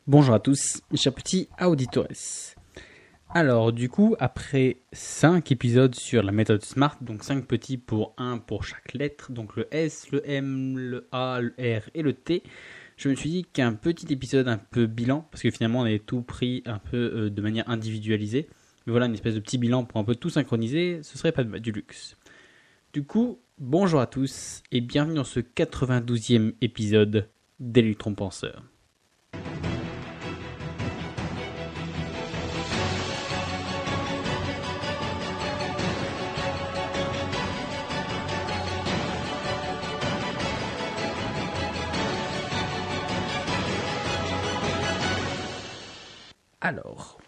Bonjour à tous, mes chers petits auditeurs. Alors du coup, après 5 épisodes sur la méthode SMART, donc 5 petits pour un pour chaque lettre, donc le S, le M, le A, le R et le T, je me suis dit qu'un petit épisode un peu bilan, parce que finalement on avait tout pris un peu de manière individualisée, mais voilà, une espèce de petit bilan pour un peu tout synchroniser, ce serait pas du luxe. Du coup, bonjour à tous et bienvenue dans ce 92e épisode d'Electron Penseur. Alors,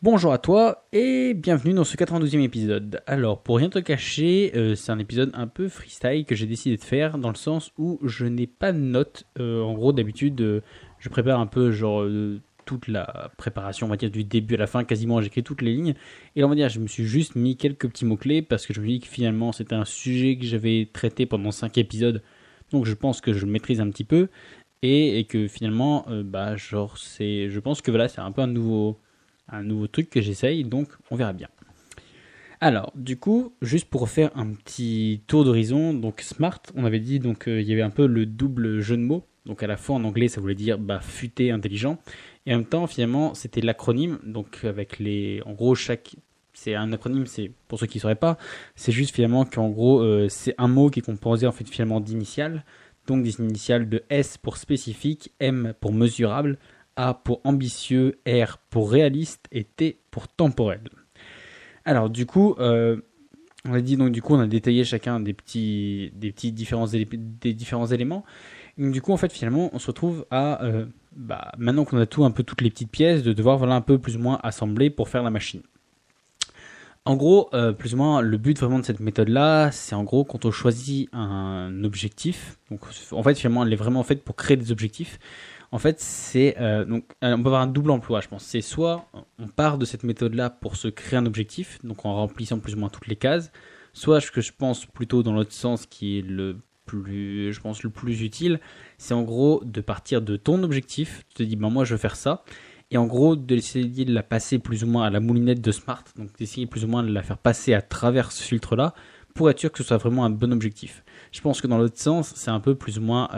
bonjour à toi et bienvenue dans ce 92e épisode. Alors, pour rien te cacher, c'est un épisode un peu freestyle que j'ai décidé de faire dans le sens où je n'ai pas de notes. En gros, d'habitude, je prépare un peu toute la préparation, on va dire, du début à la fin. Quasiment, j'écris toutes les lignes. Et là, on va dire, je me suis juste mis quelques petits mots-clés parce que je me dis que finalement, c'était un sujet que j'avais traité pendant 5 épisodes. Donc, je pense que je le maîtrise un petit peu. Et que finalement, je pense que voilà, c'est un peu un nouveau truc que j'essaye, donc on verra bien. Alors, du coup, juste pour faire un petit tour d'horizon, donc SMART, on avait dit, donc il y avait un peu le double jeu de mots, donc à la fois en anglais ça voulait dire futé, intelligent, et en même temps finalement c'était l'acronyme, donc avec en gros c'est un acronyme, c'est pour ceux qui ne sauraient pas, c'est juste finalement qu'en gros c'est un mot qui est composé en fait finalement d'initiales. Donc des initiales de S pour spécifique, M pour mesurable, A pour ambitieux, R pour réaliste et T pour temporel. Alors du coup, on a dit donc du coup on a détaillé chacun des différents éléments. Donc, du coup en fait finalement on se retrouve à maintenant qu'on a un peu toutes les petites pièces, de devoir un peu plus ou moins assembler pour faire la machine. En gros, plus ou moins, le but vraiment de cette méthode-là, c'est en gros quand on choisit un objectif. Donc, en fait, finalement, elle est vraiment faite pour créer des objectifs. En fait, on peut avoir un double emploi, je pense. C'est soit on part de cette méthode-là pour se créer un objectif, donc en remplissant plus ou moins toutes les cases, soit ce que je pense plutôt dans l'autre sens, qui est le plus utile, c'est en gros de partir de ton objectif. Tu te dis, moi, je veux faire ça. Et en gros, d'essayer de la passer plus ou moins à la moulinette de Smart, donc d'essayer plus ou moins de la faire passer à travers ce filtre-là, pour être sûr que ce soit vraiment un bon objectif. Je pense que dans l'autre sens, c'est un peu plus ou moins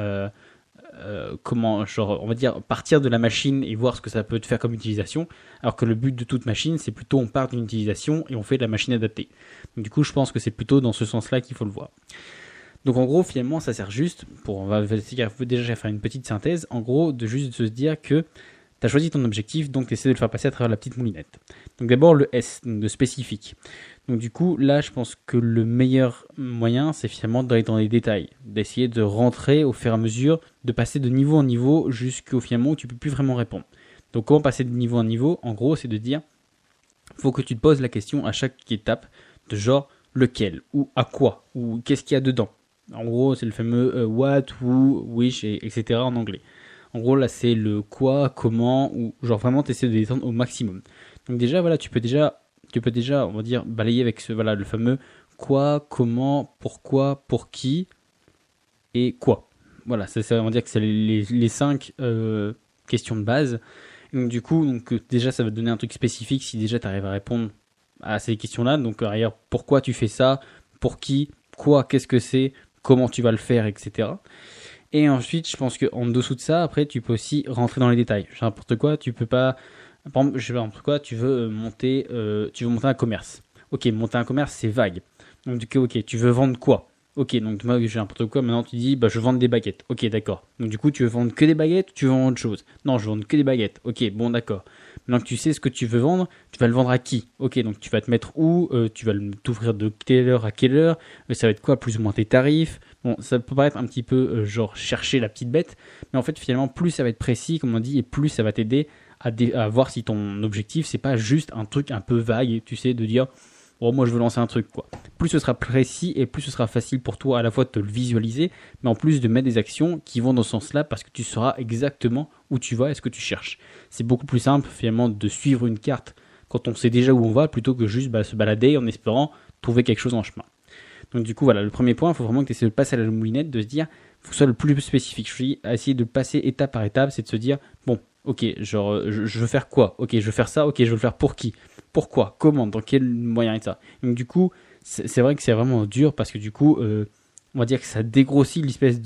on va dire, partir de la machine et voir ce que ça peut te faire comme utilisation, alors que le but de toute machine, c'est plutôt on part d'une utilisation et on fait de la machine adaptée. Donc du coup, je pense que c'est plutôt dans ce sens-là qu'il faut le voir. Donc en gros, finalement, ça sert juste, on va déjà faire une petite synthèse, en gros, de juste se dire que tu as choisi ton objectif, donc tu essaies de le faire passer à travers la petite moulinette. Donc d'abord le S, donc de spécifique. Donc du coup, là, je pense que le meilleur moyen, c'est finalement d'aller dans les détails, d'essayer de rentrer au fur et à mesure, de passer de niveau en niveau jusqu'au finalement où tu peux plus vraiment répondre. Donc comment passer de niveau en niveau ? En gros, c'est de dire, faut que tu te poses la question à chaque étape de genre lequel, ou à quoi, ou qu'est-ce qu'il y a dedans. En gros, c'est le fameux what, who, which, etc. en anglais. En gros, là, c'est le quoi, comment, ou genre vraiment t'essaies de l'étendre au maximum. Donc déjà, voilà, tu peux déjà, on va dire, balayer avec le fameux quoi, comment, pourquoi, pour qui et quoi. Voilà, ça on va dire que c'est les 5 questions de base. Et donc du coup, déjà, ça va te donner un truc spécifique si déjà tu arrives à répondre à ces questions-là. Donc derrière, pourquoi tu fais ça, pour qui, quoi, qu'est-ce que c'est, comment tu vas le faire, etc. Et ensuite, je pense qu'en dessous de ça, après, tu peux aussi rentrer dans les détails. N'importe quoi, tu peux pas. Par exemple, tu veux monter un commerce. Ok, monter un commerce, c'est vague. Donc, du coup, ok, tu veux vendre quoi ? Ok, donc moi, j'ai n'importe quoi. Maintenant, tu dis, je veux vendre des baguettes. Ok, d'accord. Donc, du coup, tu veux vendre que des baguettes ou tu veux vendre autre chose ? Non, je veux vendre que des baguettes. Ok, bon, d'accord. Maintenant que tu sais ce que tu veux vendre, tu vas le vendre à qui ? Ok, donc tu vas te mettre où ? Tu vas t'ouvrir de quelle heure à quelle heure ? Ça va être quoi plus ou moins tes tarifs ? Bon, ça peut paraître un petit peu chercher la petite bête, mais en fait finalement plus ça va être précis, comme on dit, et plus ça va t'aider à voir si ton objectif c'est pas juste un truc un peu vague, tu sais, de dire oh moi je veux lancer un truc quoi. Plus ce sera précis et plus ce sera facile pour toi à la fois de te le visualiser, mais en plus de mettre des actions qui vont dans ce sens-là parce que tu sauras exactement où tu vas et ce que tu cherches. C'est beaucoup plus simple finalement de suivre une carte quand on sait déjà où on va plutôt que juste se balader en espérant trouver quelque chose en chemin. Donc du coup voilà, le premier point, il faut vraiment que tu essaies de passer à la moulinette, de se dire, il faut que ce soit le plus spécifique. Je dis, à essayer de passer étape par étape, c'est de se dire, bon, Ok, genre, je veux faire quoi? Ok, je veux faire ça. Ok, je veux le faire pour qui? Pourquoi? Comment? Dans quel moyen et ça? Donc, du coup, c'est vrai que c'est vraiment dur parce que du coup, on va dire que ça dégrossit l'espèce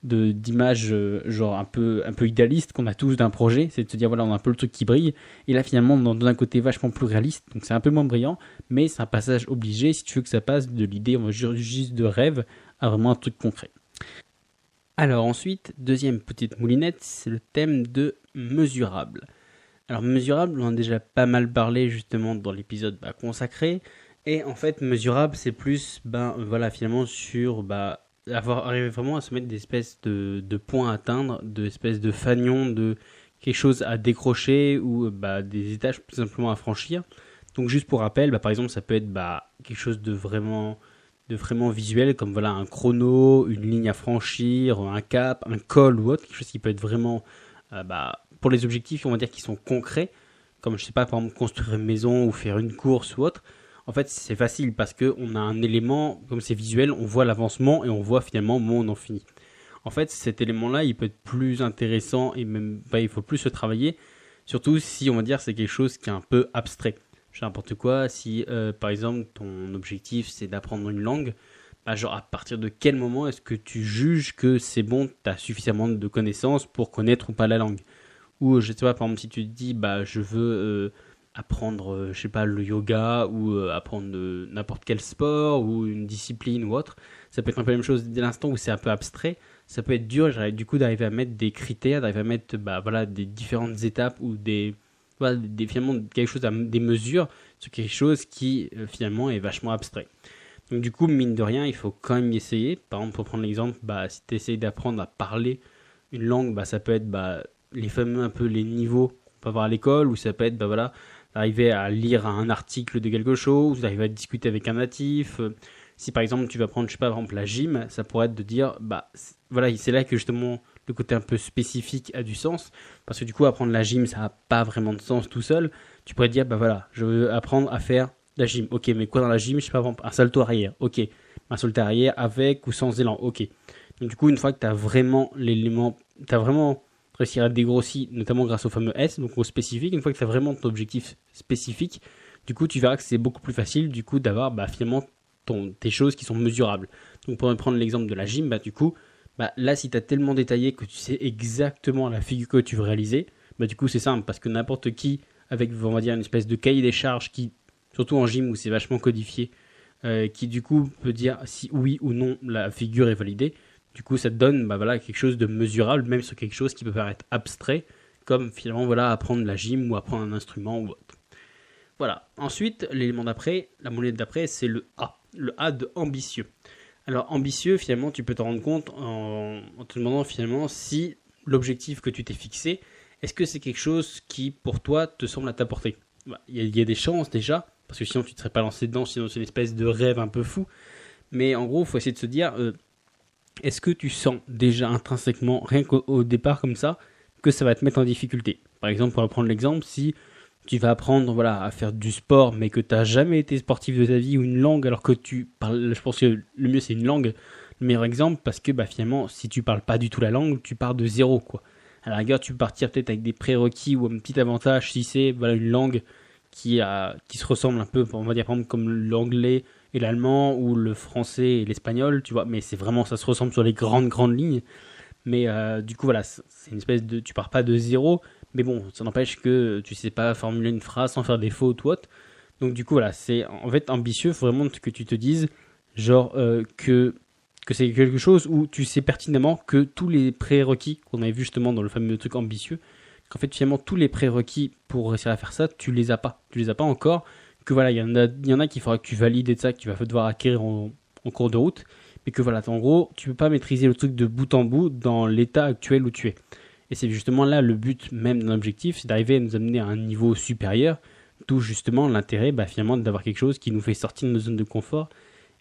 d'image genre un peu idéaliste qu'on a tous d'un projet. C'est de se dire, voilà, on a un peu le truc qui brille. Et là, finalement, on en donne un côté vachement plus réaliste. Donc, c'est un peu moins brillant, mais c'est un passage obligé si tu veux que ça passe de l'idée, on va dire, juste de rêve à vraiment un truc concret. Alors ensuite, deuxième petite moulinette, c'est le thème de mesurable. Alors mesurable, on en a déjà pas mal parlé justement dans l'épisode consacré. Et en fait, mesurable, c'est plus voilà, finalement sur arriver vraiment à se mettre des espèces de points à atteindre, de espèces de fanions, de quelque chose à décrocher ou des étages tout simplement à franchir. Donc juste pour rappel, par exemple, ça peut être quelque chose de vraiment visuel, comme voilà un chrono, une ligne à franchir, un cap, un col ou autre, quelque chose qui peut être vraiment pour les objectifs, on va dire, qui sont concrets, comme je sais pas, par exemple construire une maison ou faire une course ou autre. En fait, c'est facile parce que on a un élément, comme c'est visuel, on voit l'avancement et on voit finalement au moment où on en finit. En fait, cet élément-là, il peut être plus intéressant et même il faut plus se travailler, surtout si on va dire c'est quelque chose qui est un peu abstrait. Je sais n'importe quoi, si par exemple ton objectif c'est d'apprendre une langue, genre à partir de quel moment est-ce que tu juges que c'est bon, tu as suffisamment de connaissances pour connaître ou pas la langue? Ou je sais pas, par exemple si tu te dis je veux apprendre je sais pas le yoga ou apprendre n'importe quel sport ou une discipline ou autre, ça peut être un peu la même chose dès l'instant où c'est un peu abstrait. Ça peut être dur du coup d'arriver à mettre des critères, d'arriver à mettre voilà, des différentes étapes ou voilà, finalement quelque chose, des mesures sur quelque chose qui finalement est vachement abstrait. Donc du coup, mine de rien, il faut quand même y essayer. Par exemple, pour prendre l'exemple, si tu essayes d'apprendre à parler une langue, ça peut être les fameux un peu les niveaux qu'on peut avoir à l'école, ou ça peut être voilà, d'arriver à lire un article de quelque chose, d'arriver à discuter avec un natif. Si par exemple tu vas prendre, je sais pas, par exemple la gym, ça pourrait être de dire, voilà, c'est là que justement le côté un peu spécifique a du sens, parce que du coup apprendre la gym ça n'a pas vraiment de sens tout seul. Tu pourrais te dire, voilà, je veux apprendre à faire la gym, ok, mais quoi dans la gym? Je sais pas, par exemple un salto arrière, ok, un salto arrière avec ou sans élan, ok. Donc du coup, une fois que tu as vraiment l'élément, tu as vraiment réussi à dégrossir, notamment grâce au fameux S, donc au spécifique, une fois que tu as vraiment ton objectif spécifique, du coup tu verras que c'est beaucoup plus facile du coup d'avoir finalement tes choses qui sont mesurables. Donc pour prendre l'exemple de la gym, du coup, là si tu as tellement détaillé que tu sais exactement la figure que tu veux réaliser, du coup c'est simple, parce que n'importe qui, avec on va dire une espèce de cahier des charges qui, surtout en gym où c'est vachement codifié, qui du coup peut dire si oui ou non la figure est validée. Du coup, ça te donne voilà, quelque chose de mesurable, même sur quelque chose qui peut paraître abstrait, comme finalement voilà, apprendre la gym ou apprendre un instrument ou autre. Voilà. Ensuite, l'élément d'après, la monnaie d'après, c'est le A. Le A de ambitieux. Alors, ambitieux, finalement, tu peux te rendre compte en te demandant finalement si l'objectif que tu t'es fixé, est-ce que c'est quelque chose qui, pour toi, te semble à ta portée? Il y a des chances déjà, parce que sinon tu ne te serais pas lancé dedans, sinon c'est une espèce de rêve un peu fou. Mais en gros, il faut essayer de se dire, est-ce que tu sens déjà intrinsèquement, rien qu'au départ comme ça, que ça va te mettre en difficulté? Par exemple, pour prendre l'exemple, si tu vas apprendre voilà, à faire du sport, mais que tu n'as jamais été sportif de ta vie, ou une langue, alors que tu parles, je pense que le mieux c'est une langue, le meilleur exemple, parce que finalement, si tu parles pas du tout la langue, tu pars de zéro, quoi. À la rigueur, tu peux partir peut-être avec des prérequis ou un petit avantage si c'est voilà, une langue qui se ressemble un peu, on va dire par exemple comme l'anglais et l'allemand ou le français et l'espagnol, tu vois, mais c'est vraiment, ça se ressemble sur les grandes lignes. Mais du coup, voilà, c'est une espèce de, tu pars pas de zéro, mais bon, ça n'empêche que tu sais pas formuler une phrase sans faire des fautes ou autre. Donc du coup, voilà, c'est en fait ambitieux, il faut vraiment que tu te dises, genre, que c'est quelque chose où tu sais pertinemment que tous les prérequis qu'on avait vu justement dans le fameux truc ambitieux, qu'en fait finalement tous les prérequis pour réussir à faire ça, tu les as pas encore, que voilà, il y en a qu'il faudra que tu valides et ça, que tu vas devoir acquérir en cours de route, mais que voilà, en gros, tu peux pas maîtriser le truc de bout en bout dans l'état actuel où tu es. Et c'est justement là le but même d'un objectif, c'est d'arriver à nous amener à un niveau supérieur, d'où justement l'intérêt finalement d'avoir quelque chose qui nous fait sortir de nos zones de confort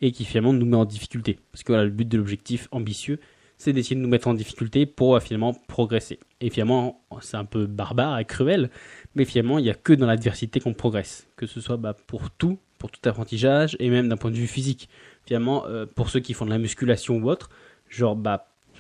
et qui finalement nous met en difficulté. Parce que voilà, le but de l'objectif ambitieux, c'est d'essayer de nous mettre en difficulté pour finalement progresser. Et finalement, c'est un peu barbare et cruel, mais finalement, il n'y a que dans l'adversité qu'on progresse. Que ce soit pour tout apprentissage, et même d'un point de vue physique. Finalement, pour ceux qui font de la musculation ou autre, genre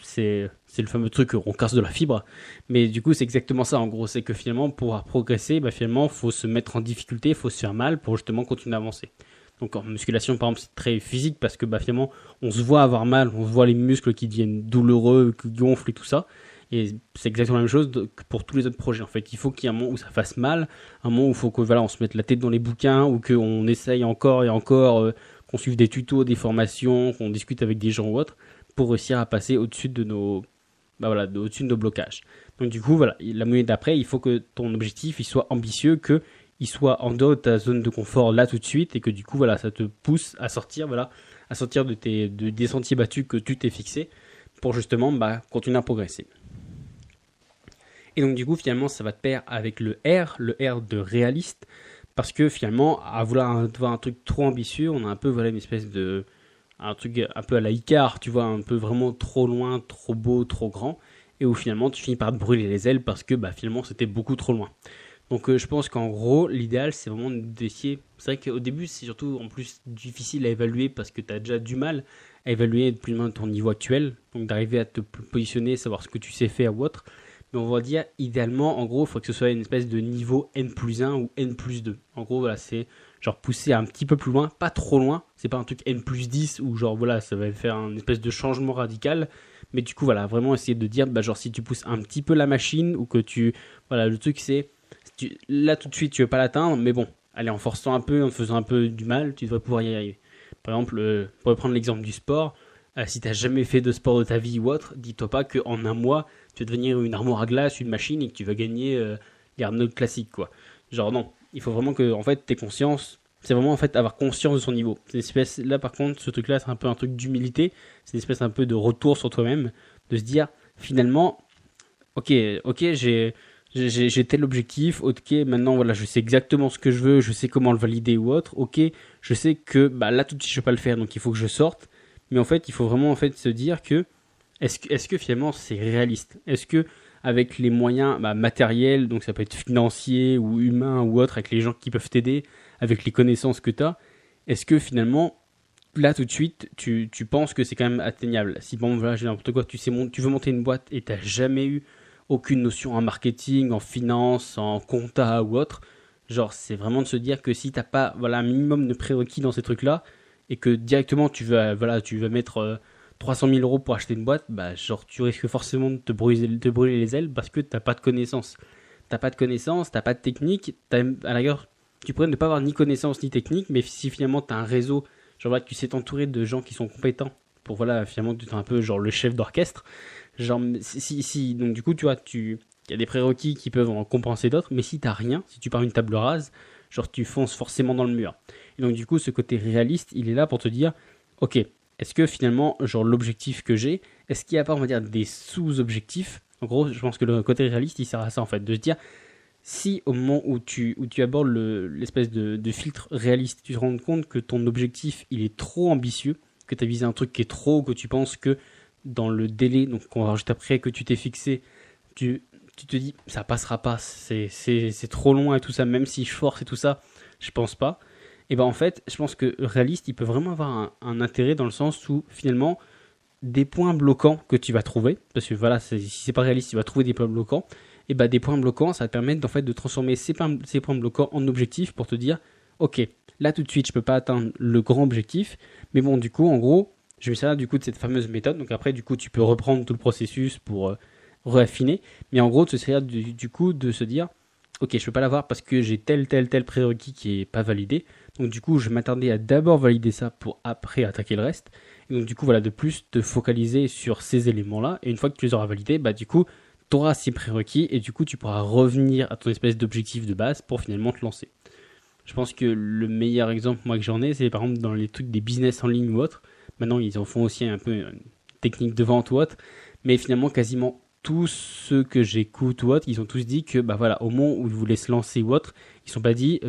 c'est le fameux truc on casse de la fibre, mais du coup c'est exactement ça en gros, c'est que finalement pour pouvoir progresser, finalement faut se mettre en difficulté, faut se faire mal pour justement continuer à avancer. Donc en musculation par exemple c'est très physique parce que finalement on se voit avoir mal, on se voit les muscles qui deviennent douloureux, qui gonflent et tout ça, et c'est exactement la même chose que pour tous les autres projets en fait. Il faut qu'il y ait un moment où ça fasse mal, un moment où il faut que on se mette la tête dans les bouquins, ou qu'on essaye encore et encore, qu'on suive des tutos, des formations, qu'on discute avec des gens ou autres, pour réussir à passer au-dessus de nos, au-dessus de nos blocages. Donc du coup, la moyenne d'après, il faut que ton objectif il soit ambitieux, que il soit en dehors de ta zone de confort là tout de suite, et que du coup, ça te pousse à sortir, à sortir des sentiers battus que tu t'es fixé, pour justement continuer à progresser. Et donc du coup, finalement, ça va te pair avec le R de réaliste, parce que finalement, à vouloir avoir un truc trop ambitieux, on a un peu une espèce de un truc un peu à la Icar, tu vois, un peu vraiment trop loin, trop beau, trop grand, et où finalement tu finis par te brûler les ailes parce que finalement c'était beaucoup trop loin. Donc je pense qu'en gros, l'idéal c'est vraiment d'essayer. C'est vrai qu'au début c'est surtout en plus difficile à évaluer parce que tu as déjà du mal à évaluer plus ou moins ton niveau actuel, donc d'arriver à te positionner, savoir ce que tu sais faire ou autre. Mais on va dire, idéalement, en gros, il faut que ce soit une espèce de niveau N+1 ou N+2. En gros, c'est genre pousser un petit peu plus loin, pas trop loin. C'est pas un truc N+10 où ça va faire un espèce de changement radical. Mais du coup, vraiment essayer de dire, si tu pousses un petit peu la machine, ou que le truc c'est, là tout de suite tu veux pas l'atteindre, mais bon, allez, en forçant un peu, en faisant un peu du mal, tu devrais pouvoir y arriver. Par exemple, pour reprendre l'exemple du sport, si t'as jamais fait de sport de ta vie ou autre, dis-toi pas qu'en un mois, tu vas devenir une armoire à glace, une machine, et que tu vas gagner les Arnold classiques, quoi. Genre non, il faut vraiment que, en fait, t'aies conscience. C'est vraiment, en fait, avoir conscience de son niveau. C'est une espèce, là, par contre, ce truc-là, c'est un peu un truc d'humilité. C'est une espèce un peu de retour sur toi-même, de se dire, finalement, ok, j'ai tel objectif, ok, maintenant, je sais exactement ce que je veux, je sais comment le valider ou autre, ok, je sais que, là, tout de suite, je peux pas le faire, donc il faut que je sorte. Mais en fait, il faut vraiment, en fait, se dire que, est-ce que finalement c'est réaliste? Est-ce que avec les moyens matériels, donc ça peut être financier ou humain ou autre, avec les gens qui peuvent t'aider, avec les connaissances que tu as, est-ce que finalement, là tout de suite, tu penses que c'est quand même atteignable? Si bon, j'ai n'importe quoi, tu veux monter une boîte et tu n'as jamais eu aucune notion en marketing, en finance, en compta ou autre, genre c'est vraiment de se dire que si tu n'as pas un minimum de prérequis dans ces trucs-là, et que directement tu vas mettre 300 000 euros pour acheter une boîte, tu risques forcément de te brûler les ailes parce que t'as pas de connaissances. T'as pas de technique, à la rigueur, tu pourrais ne pas avoir ni connaissances ni technique, mais si finalement t'as un réseau, que tu sais t'entourer de gens qui sont compétents, pour finalement tu es un peu le chef d'orchestre, donc du coup il y a des prérequis qui peuvent en compenser d'autres, mais si t'as rien, si tu pars une table rase, tu fonces forcément dans le mur. Et donc du coup ce côté réaliste, il est là pour te dire, ok, est-ce que finalement, l'objectif que j'ai, est-ce qu'il n'y a pas, on va dire, des sous-objectifs? En gros, je pense que le côté réaliste, il sert à ça, en fait, de se dire, si au moment où tu abordes l'espèce de filtre réaliste, tu te rends compte que ton objectif, il est trop ambitieux, que tu as visé un truc qui est trop, que tu penses que dans le délai, donc qu'on va juste après, que tu t'es fixé, tu te dis, ça passera pas, c'est trop loin et tout ça, même si je force et tout ça, je pense pas. Et en fait, je pense que réaliste, il peut vraiment avoir un intérêt dans le sens où finalement, des points bloquants que tu vas trouver, parce que si c'est pas réaliste, tu vas trouver des points bloquants, et des points bloquants, ça va te permettre en fait de transformer ces points bloquants en objectifs pour te dire, ok, là tout de suite, je peux pas atteindre le grand objectif, mais bon, du coup, en gros, je vais servir du coup de cette fameuse méthode, donc après, du coup, tu peux reprendre tout le processus pour réaffiner, mais en gros, ce serait du coup de se dire, ok, je peux pas l'avoir parce que j'ai tel prérequis qui est pas validé. Donc du coup, je m'attendais à d'abord valider ça pour après attaquer le reste. Et donc du coup, de plus te focaliser sur ces éléments-là. Et une fois que tu les auras validés, du coup, tu auras ces prérequis et du coup, tu pourras revenir à ton espèce d'objectif de base pour finalement te lancer. Je pense que le meilleur exemple, moi, que j'en ai, c'est par exemple dans les trucs des business en ligne ou autre. Maintenant, ils en font aussi un peu une technique de vente ou autre. Mais finalement, quasiment tous ceux que j'écoute ou autre, ils ont tous dit que au moment où ils voulaient se lancer ou autre, ils sont pas dit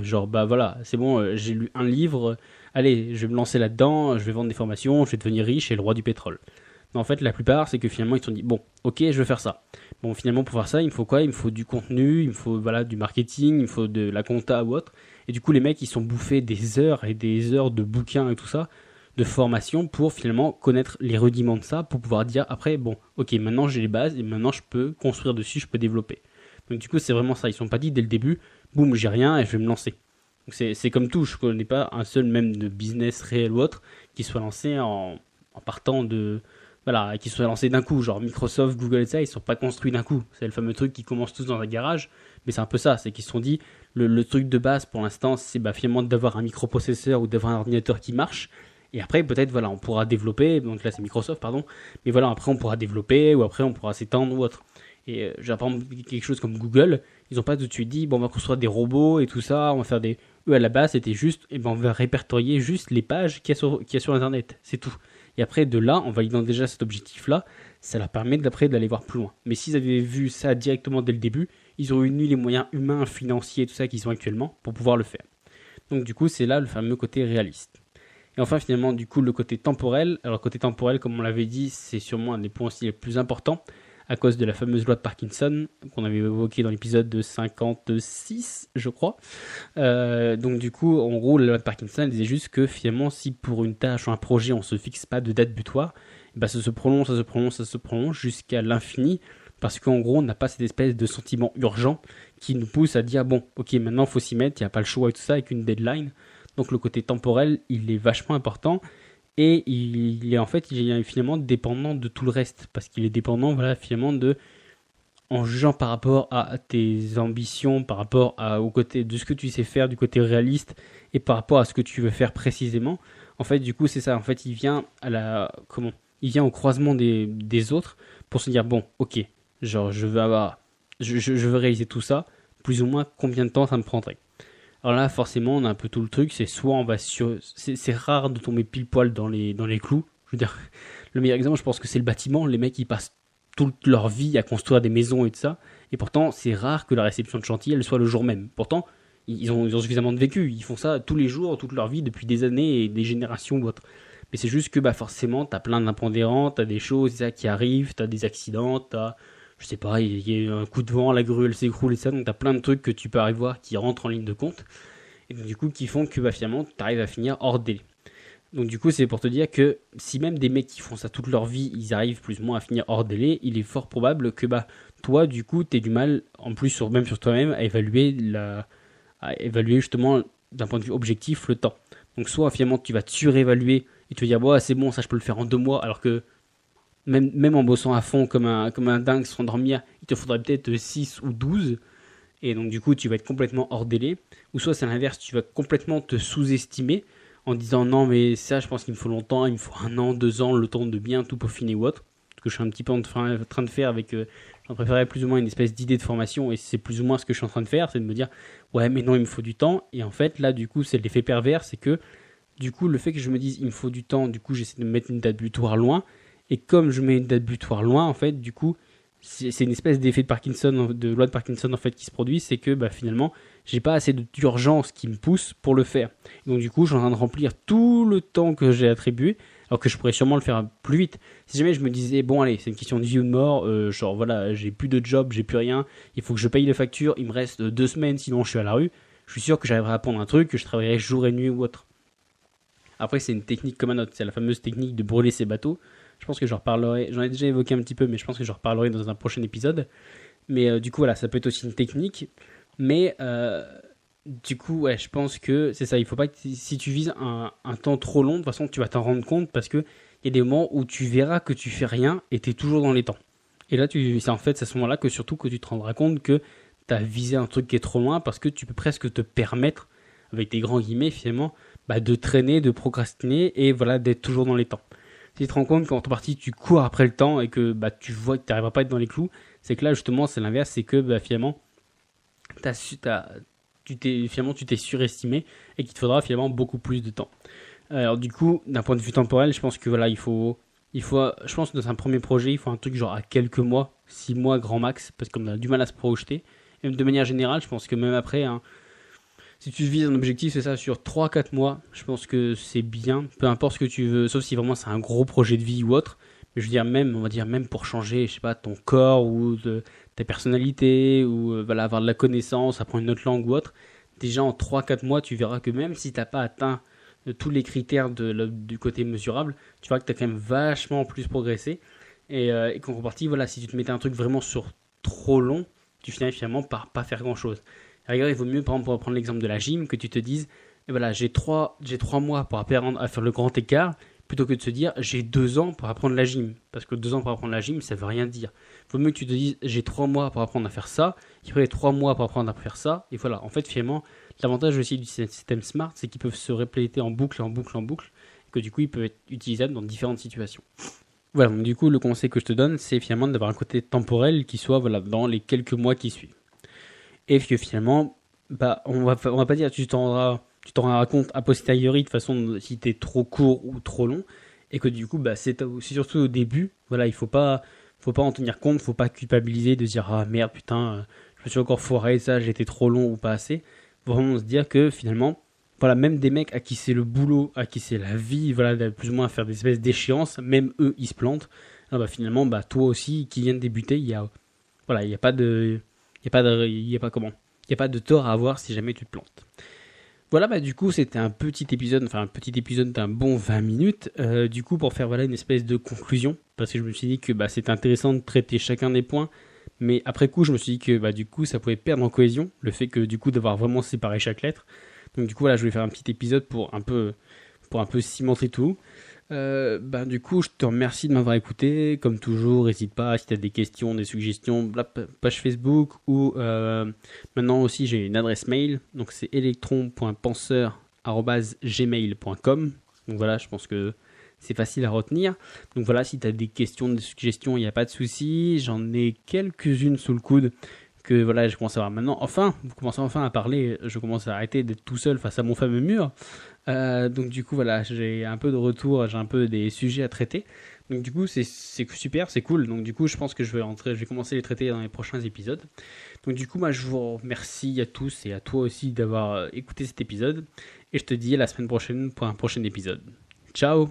c'est bon, j'ai lu un livre, allez, je vais me lancer là-dedans, je vais vendre des formations, je vais devenir riche et le roi du pétrole. Mais en fait, la plupart, c'est que finalement, ils se sont dit, bon, ok, je veux faire ça. Bon, finalement, pour faire ça, il me faut quoi? Il me faut du contenu, il me faut du marketing, il me faut de la compta ou autre. Et du coup, les mecs, ils sont bouffés des heures et des heures de bouquins et tout ça de formation pour finalement connaître les rudiments de ça, pour pouvoir dire après, bon, ok, maintenant j'ai les bases et maintenant je peux construire dessus, je peux développer. Donc du coup, c'est vraiment ça. Ils sont pas dit dès le début, boum, j'ai rien et je vais me lancer. Donc c'est comme tout, je connais pas un seul même de business réel ou autre qui soit lancé en partant de... Voilà, qui soit lancé d'un coup, genre Microsoft, Google et ça, ils sont pas construits d'un coup. C'est le fameux truc qui commence tous dans un garage, mais c'est un peu ça, c'est qu'ils se sont dit, le truc de base pour l'instant, c'est finalement d'avoir un microprocesseur ou d'avoir un ordinateur qui marche, et après peut-être voilà, on pourra développer, donc là c'est Microsoft, pardon, mais voilà, après on pourra développer, ou après on pourra s'étendre ou autre. Et j'apprends quelque chose comme Google, ils ont pas tout de suite dit, bon on va construire des robots et tout ça, on va faire des... Eux à la base c'était juste, et on va répertorier juste les pages qu'il y a sur Internet, c'est tout. Et après, de là, en validant déjà cet objectif-là, ça leur permet d'après d'aller voir plus loin. Mais s'ils avaient vu ça directement dès le début, ils auraient eu les moyens humains, financiers, tout ça qu'ils ont actuellement pour pouvoir le faire. Donc du coup, c'est là le fameux côté réaliste. Et enfin, finalement, du coup, le côté temporel. Alors, le côté temporel, comme on l'avait dit, c'est sûrement un des points aussi les plus importants à cause de la fameuse loi de Parkinson qu'on avait évoquée dans l'épisode de 56, je crois. Donc du coup, en gros, la loi de Parkinson elle disait juste que finalement, si pour une tâche ou un projet, on se fixe pas de date butoir, ça se prolonge, ça se prolonge, ça se prolonge jusqu'à l'infini, parce qu'en gros, on n'a pas cette espèce de sentiment urgent qui nous pousse à dire bon, ok, maintenant, faut s'y mettre, il n'y a pas le choix et tout ça, avec une deadline. Donc le côté temporel, il est vachement important. Et il est finalement dépendant de tout le reste, parce qu'il est dépendant, voilà, finalement en jugeant par rapport à tes ambitions, par rapport au côté de ce que tu sais faire, du côté réaliste, et par rapport à ce que tu veux faire précisément. En fait, du coup, c'est ça. En fait, il vient il vient au croisement des autres pour se dire bon, ok, genre je veux réaliser tout ça, plus ou moins combien de temps ça me prendrait. Alors là, forcément, on a un peu tout le truc, c'est soit on va c'est rare de tomber pile poil dans les clous. Je veux dire, le meilleur exemple, je pense que c'est le bâtiment. Les mecs, ils passent toute leur vie à construire des maisons et tout ça, et pourtant, c'est rare que la réception de chantier, elle soit le jour même. Pourtant, ils ont suffisamment de vécu. Ils font ça tous les jours, toute leur vie, depuis des années et des générations ou autres. Mais c'est juste que forcément, t'as plein d'impondérants, t'as des choses ça, qui arrivent, t'as des accidents, je sais pas, il y a eu un coup de vent, la grue elle s'écroule et ça, donc t'as plein de trucs que tu peux arriver voir qui rentrent en ligne de compte, et donc du coup qui font que finalement t'arrives à finir hors délai. Donc du coup c'est pour te dire que si même des mecs qui font ça toute leur vie, ils arrivent plus ou moins à finir hors délai, il est fort probable que toi du coup t'aies du mal, en plus même sur toi-même, à évaluer justement d'un point de vue objectif le temps. Donc soit finalement tu vas te surévaluer et te dire c'est bon, ça je peux le faire en 2 mois, alors que même en bossant à fond comme un dingue sans dormir, il te faudrait peut-être 6 ou 12. Et donc du coup, tu vas être complètement hors délai. Ou soit c'est l'inverse, tu vas complètement te sous-estimer en disant non mais ça je pense qu'il me faut longtemps, il me faut 1 an, 2 ans, le temps de bien tout peaufiner ou autre. Ce que je suis un petit peu en train de faire avec... j'en préférais plus ou moins une espèce d'idée de formation et c'est plus ou moins ce que je suis en train de faire, c'est de me dire ouais mais non il me faut du temps. Et en fait là du coup c'est l'effet pervers, c'est que du coup le fait que je me dise il me faut du temps, du coup j'essaie de me mettre une date butoir loin. Et comme je mets une date butoir loin, en fait, du coup, c'est une espèce d'effet de Parkinson, de loi de Parkinson en fait qui se produit, c'est que finalement, j'ai pas assez d'urgence qui me pousse pour le faire. Et donc du coup, je suis en train de remplir tout le temps que j'ai attribué, alors que je pourrais sûrement le faire plus vite. Si jamais je me disais bon allez, c'est une question de vie ou de mort, genre voilà, j'ai plus de job, j'ai plus rien, il faut que je paye les factures, il me reste 2 semaines, sinon je suis à la rue. Je suis sûr que j'arriverai à prendre un truc, que je travaillerai jour et nuit ou autre. Après, c'est une technique comme un autre, c'est la fameuse technique de brûler ses bateaux. Je pense que j'en reparlerai, j'en ai déjà évoqué un petit peu, mais je pense que j'en reparlerai dans un prochain épisode. Mais du coup, voilà, ça peut être aussi une technique. Mais du coup, ouais, je pense que c'est ça. Il faut pas que si tu vises un temps trop long, de toute façon, tu vas t'en rendre compte parce qu'il y a des moments où tu verras que tu fais rien et tu es toujours dans les temps. Et là, c'est en fait à ce moment-là que surtout que tu te rendras compte que tu as visé un truc qui est trop loin parce que tu peux presque te permettre, avec des grands guillemets finalement, de traîner, de procrastiner et voilà, d'être toujours dans les temps. Si tu te rends compte qu'en partie tu cours après le temps et que tu vois que tu n'arriveras pas à être dans les clous, c'est que là justement c'est l'inverse, c'est que finalement tu t'es surestimé et qu'il te faudra finalement beaucoup plus de temps. Alors du coup, d'un point de vue temporel, je pense que voilà, je pense que dans un premier projet, il faut un truc genre à quelques mois, 6 mois grand max, parce qu'on a du mal à se projeter. Et de manière générale, je pense que même après, si tu vises un objectif, c'est ça, sur 3-4 mois, je pense que c'est bien, peu importe ce que tu veux, sauf si vraiment c'est un gros projet de vie ou autre. Mais je veux dire, même pour changer, je sais pas, ton corps ou ta personnalité, ou avoir de la connaissance, apprendre une autre langue ou autre, déjà en 3-4 mois, tu verras que même si t'as pas atteint tous les critères du côté mesurable, tu vois que tu as quand même vachement plus progressé. Et qu'en contrepartie, voilà, si tu te mettais un truc vraiment sur trop long, tu finis finalement par pas faire grand chose. Regarde, il vaut mieux, par exemple, pour prendre l'exemple de la gym, que tu te dises, et voilà, j'ai 3 mois pour apprendre à faire le grand écart, plutôt que de se dire, j'ai 2 ans pour apprendre la gym. Parce que 2 ans pour apprendre la gym, ça veut rien dire. Il vaut mieux que tu te dises, j'ai 3 mois pour apprendre à faire ça, et après 3 mois pour apprendre à faire ça, et voilà. En fait, finalement, l'avantage aussi du système SMART, c'est qu'ils peuvent se répéter en boucle, en boucle, en boucle, et que du coup, ils peuvent être utilisables dans différentes situations. Voilà, donc du coup, le conseil que je te donne, c'est finalement d'avoir un côté temporel qui soit voilà, dans les quelques mois qui suivent. Et que finalement, on va pas dire que tu t'en rendras compte a posteriori de façon si t'es trop court ou trop long, et que du coup, c'est surtout au début, voilà, il faut pas en tenir compte, faut pas culpabiliser de dire ah merde putain, je me suis encore foiré, ça, j'étais trop long ou pas assez. Faut vraiment se dire que finalement, voilà, même des mecs à qui c'est le boulot, à qui c'est la vie, voilà, de plus ou moins faire des espèces d'échéances, même eux, ils se plantent. Alors, finalement, toi aussi, qui viens de débuter, il y a pas de tort à avoir si jamais tu te plantes. Voilà, du coup, c'était un petit épisode d'un bon 20 minutes, du coup, pour faire une espèce de conclusion, parce que je me suis dit que c'était intéressant de traiter chacun des points, mais après coup, je me suis dit que du coup, ça pouvait perdre en cohésion, le fait que du coup, d'avoir vraiment séparé chaque lettre. Donc du coup, voilà, je vais faire un petit épisode pour un peu cimenter tout. Du coup, je te remercie de m'avoir écouté. Comme toujours, n'hésite pas si tu as des questions, des suggestions, la page Facebook ou maintenant aussi j'ai une adresse mail. Donc c'est electron.penseur@gmail.com. Donc voilà, je pense que c'est facile à retenir. Donc voilà, si tu as des questions, des suggestions, il n'y a pas de souci. J'en ai quelques-unes sous le coude que voilà, je commence à voir maintenant. Vous commencez enfin à parler. Je commence à arrêter d'être tout seul face à mon fameux mur. Donc du coup voilà, j'ai un peu de retour, j'ai un peu des sujets à traiter. Donc du coup c'est super, c'est cool. Donc du coup je pense que je vais commencer à les traiter dans les prochains épisodes. Donc du coup je vous remercie à tous et à toi aussi d'avoir écouté cet épisode. Et je te dis à la semaine prochaine pour un prochain épisode. Ciao.